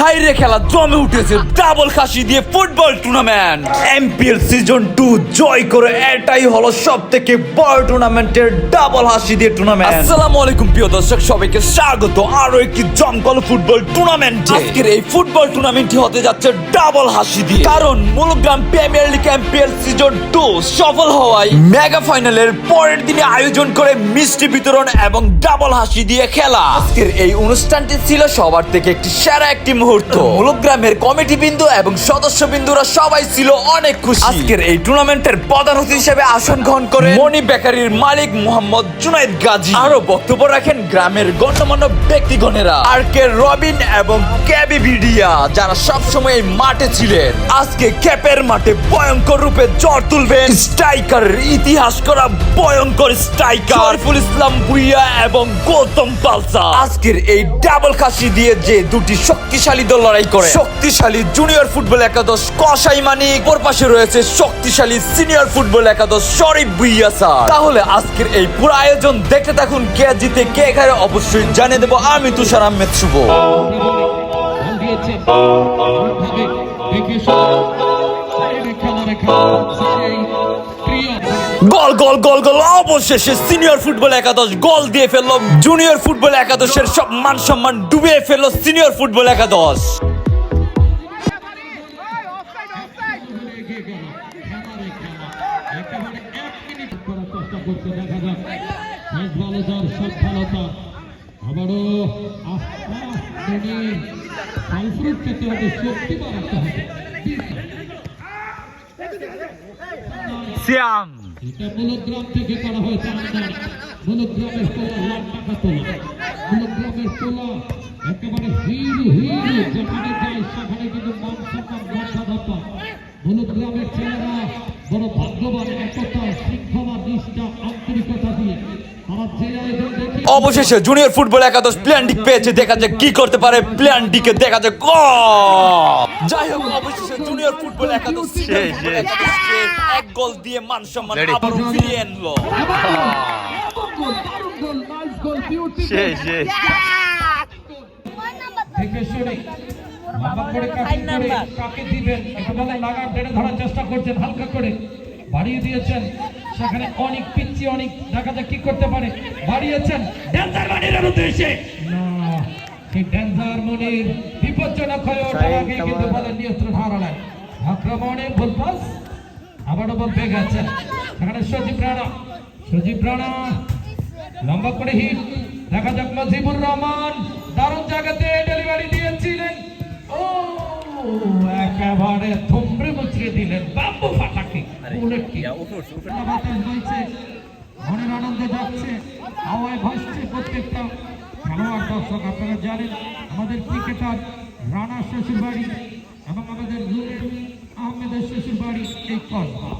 হাইরে খেলা জমে উঠেছে ডাবল খাসি দিয়ে ফুটবল টুর্নামেন্ট। এমপিএল সিজন 2 জয় করে এটাই হলো সবথেকে বড় টুর্নামেন্টের ডাবল হাসি দিয়ে টুর্নামেন্ট। আসসালামু আলাইকুম প্রিয় দর্শক, সবাইকে স্বাগত আরো একটি জমকালো ফুটবল টুর্নামেন্টে। আজকের এই ফুটবল টুর্নামেন্টটি হতে যাচ্ছে ডাবল হাসি দিয়ে, কারণ Mulgram premier league MPL season 2 সফল হওয়ায় মেগা ফাইনালের পরের দিনে আয়োজন করে মিষ্টি বিতরণ এবং ডাবল হাসি দিয়ে খেলা। আজকের এই অনুষ্ঠানটি ছিল সবার থেকে একটি সেরা একটি মুহূর্ত। মুলগ্রামের কমিটি বিন্দু এবং সদস্য বিন্দুরা সবাই ছিল অনেক খুশি। আজকের এই টুর্নামেন্টের প্রধান অতিথি হিসেবে আসন গ্রহণ করে মনি বেকারির মালিক মোহাম্মদ জুনাইদ গাজী। আরো বক্তব্য রাখেন গ্রামের গণ্যমান্য ব্যক্তিগণেরা আর কে রবিন এবং কেবি ভিডিয়া, যারা সবসময় এই মাঠে ছিলেন। আজকে ক্যাপের মাঠে ভয়ঙ্কর রূপে জ্বর তুলবেন স্ট্রাইকারের ইতিহাস করা ভয়ঙ্কর স্ট্রাইকার শরীফুল ইসলাম ভুইয়া এবং গৌতম পালসা। আজকের এই ডাবল খাসি দিয়ে যে দুটি শক্তিশালী দল লড়াই করে, শক্তিশালী জুনিয়র ফুটবল একাদশ কসাই মানিক, ওর পাশে রয়েছে শক্তিশালী সিনিয়র ফুটবল একাদশ শরীফ ভুইয়া স্যার। তাহলে আজকের এই পুরো আয়োজন দেখতে থাকুন, কে জিতে কে হারে অবশ্যই জানিয়ে দেবো আমি তুষার আহমেদ শুভ। গোল গোল গোল গোল, অবশেষে সিনিয়র ফুটবল একাদশ গোল দিয়ে ফেললো। জুনিয়র ফুটবল একাদশের সব মান সম্মান ডুবিয়ে ফেললো সিনিয়র ফুটবল একাদশ। শ্যাম মুলগ্রাম থেকে করা হয়েছে মুলগ্রামের তোলা লাখ টাকা তোলা, মুলগ্রামের তোলা একেবারে হিরো যেখানে যায় সেখানে কিন্তু মান সম্মান মর্যাদা। মুলগ্রামের ছেলেরা বড় ভাগ্যবান, একতা শৃঙ্খলা নিষ্ঠা আন্তরিকতা দিয়ে তারা যে আয়োজন দেখে। অবশেষে জুনিয়র ফুটবল একাদশ প্ল্যান ডি পেয়েছে, দেখা যাক কি করতে পারে প্ল্যান ডি কে, দেখা যাক। যাই হোক, অবশেষে জুনিয়র ফুটবল একাদশ এক গোল দিয়ে মান সম্মান আবার ফিরিয়ে আনলো। কাকে দিবেন একটু বলে লাগাম টেনে ধরার চেষ্টা করছেন, হালকা করে বাড়িয়ে দিয়েছেন। সেখানে অনেক পিচ্ছি, অনেক দেখা যাক কি করতে পারে। বাড়িয়েছেন ড্যান্সার মনিরের উদ্দেশ্যে, না সেই ড্যান্সার মনির বিপজ্জনক হয়ে ওঠার আগে কিন্তু বলের নিয়ন্ত্রণ হারালেন। আক্রমণে ভুল পাস, আবারও বল পেয়ে গেছেন। সেখানে সজীব রানা লম্বা করে হিট, দেখা যাক মজিবুর রহমান দারুণ জায়গাতে ডেলিভারি দিয়েছিলেন। ও একেবারে থমড়ে মুচড়ে দিলেন বাম্বু ফাটাকে। মনের আনন্দে যাচ্ছে, হাওয়ায় ভাসছে প্রত্যেকটা খেলোয়াড়। দর্শক আপনারা জানেন আমাদের ক্রিকেটার রানার শ্বশুর বাড়ি এবং আমাদের আহমেদের শ্বশুর বাড়ি এই কসবা।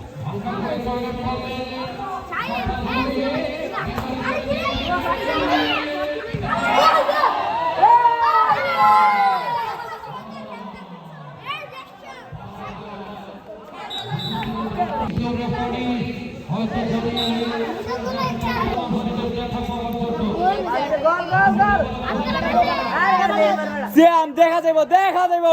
শ্যাম দেখা যাইব, দেখা যাইব।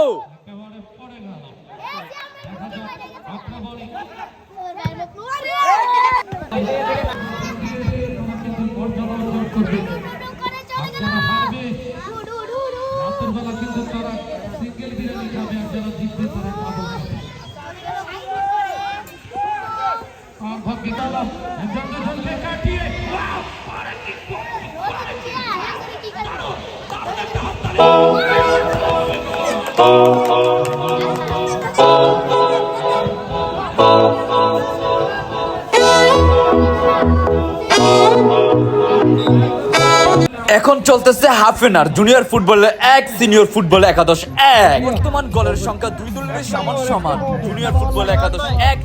এখন চলতেছে হাফ এনার জুনিয়র ফুটবলের এক, সিনিয়র ফুটবল একাদশ এক। বর্তমান গোলের সংখ্যা দুই দলের সমান সমান। জুনিয়র ফুটবল একাদশ এক,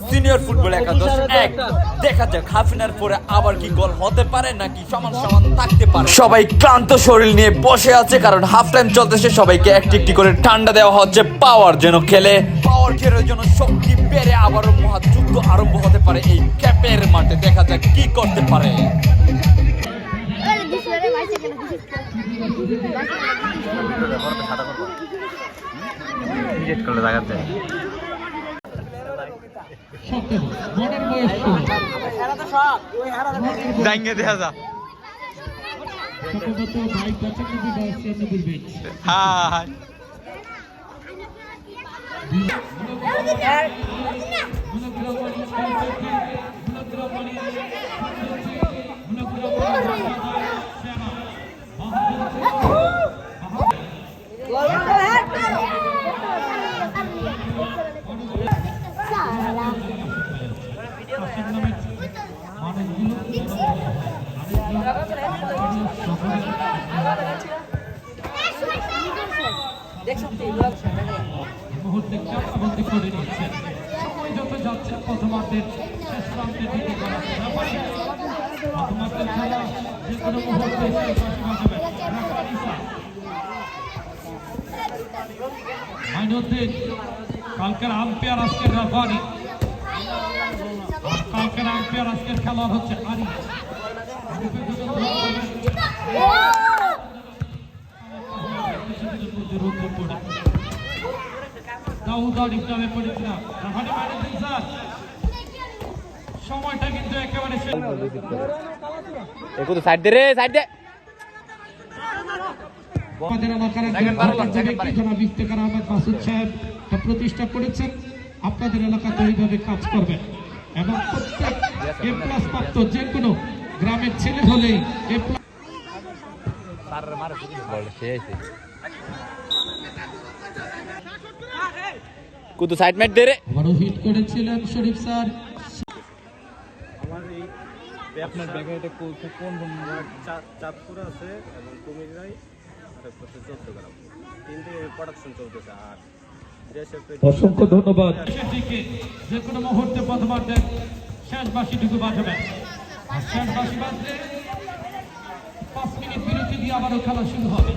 সিনিয়র ফুটবল একাদশ এক। দেখা যাক হাফ এনার পরে আবার কি গোল হতে পারে নাকি সমান সমান থাকতে পারে। সবাই ক্লান্ত শরীর নিয়ে বসে আছে, কারণ হাফ টাইম চলতেছে। সবাইকে একটি একটি করে ঠান্ডা দেওয়া হচ্ছে পাওয়ার যেন খেলে, পাওয়ার খেলার জন্য শক্তি বেড়ে আবারও মহাযুদ্ধ আরম্ভ হতে পারে এই ক্যাপের মাঠে। দেখা যাক কি করতে পারে। Dale, dice, ক্রিয়েট করলে জায়গা দেয় সতেরো মনের বয়স ষোলো। ডাইঙ্গে দেখা যা সম্ভবত ভাই 95 বা 96 বেচ। হাই মুহূর্তে চাপাবন্দি করে নিচ্ছেন। সময় যত যাচ্ছে প্রথমার্ধের শেষ প্রান্তের দিকে গড়াচ্ছে। প্রথমার্ধের খেলা যে কোনো মুহূর্তে শেষ হতে পারে। রাফারিসা। মাইনুদ্দিন কালকের আম্পায়ার আজকের রাফারি। আর কালকের আম্পায়ার আজকের খেলোয়াড় হচ্ছে আরি। সময়টা কিন্তু একেবারে একটু সাইড দে রে সাইড দে আমাদের এলাকার একজন ভারপ্রাপ্ত ব্যক্তি জনাব ইফতেখার আহমেদ মাসুদ সাহেব তা প্রতিষ্ঠা করেছেন। আপনাদের এলাকাতে এইভাবে কাজ করবেন এবং প্রত্যেক এ প্লাস প্রাপ্ত যে কোনো গ্রামের ছেলে হলেই এ প্লাস কুতু সাইড ম্যাট দে রে আবারও হিট করেছিলেন শরীফ স্যার। আমার এই আপনার ব্যাগে এটা কোন চাঁদপুর আছে এবং কুমিল্লায় আর একটা হচ্ছে চট্টগ্রাম তিনটে প্রোডাকশন চলতেছে আর অসংখ্য ধন্যবাদ। সেটিকে যে কোনো মুহূর্তে প্রথমার্ধের শেষ বাঁশিটুকু বাজাবেন। আর শেষ বাঁশি বাজলে 5 মিনিট বিরতি দিয়ে আবারও খেলা শুরু হবে।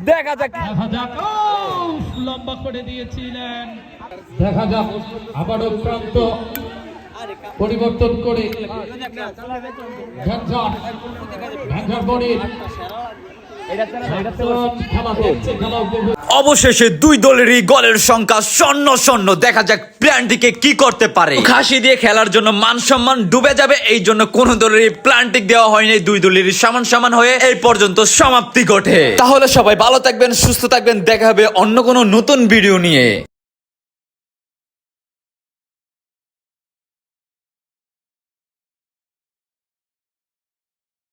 দেখা যাক দেখা যাক লম্বা করে দিয়েছিলেন। দেখা যাক আবারও প্রান্ত পরিবর্তন করে অবশেষে দুই দলেরই গোলের সংখ্যা 0-0। দেখা যাক প্ল্যানটিকে কি করতে পারে। খাসি দিয়ে খেলার জন্য মান সম্মান ডুবে যাবে, এই জন্য কোন দলেরই প্ল্যানটিক দেওয়া হয়নি। দুই দলেরই সমান সমান হয়ে এই পর্যন্ত সমাপ্তি ঘটে। তাহলে সবাই ভালো থাকবেন, সুস্থ থাকবেন, দেখা হবে অন্য কোনো নতুন ভিডিও নিয়ে।